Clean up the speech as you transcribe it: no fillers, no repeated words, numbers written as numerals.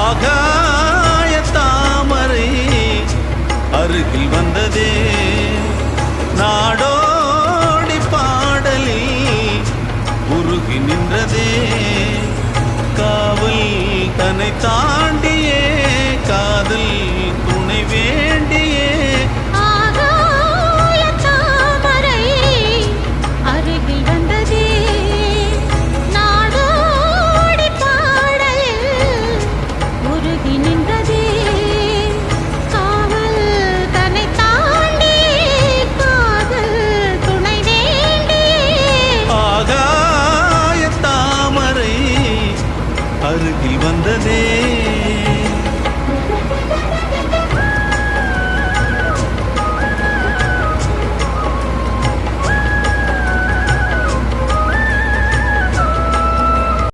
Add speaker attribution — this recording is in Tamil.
Speaker 1: ஆகாய தாமரை அருகில் வந்ததே நாடோடி பாடலில் உருகி நின்றதே காவல் தன்னை தாண்டியே காதல் துணை வேண்டியே
Speaker 2: ஆகாய தாமரை அருகில் வந்ததே நாடோடி பாடலில் உருகி நின்றதே காவல் தன்னை தாண்டி காதல் துணை வேண்டியே
Speaker 1: ஆகாய தாமரை அருகில் வந்ததே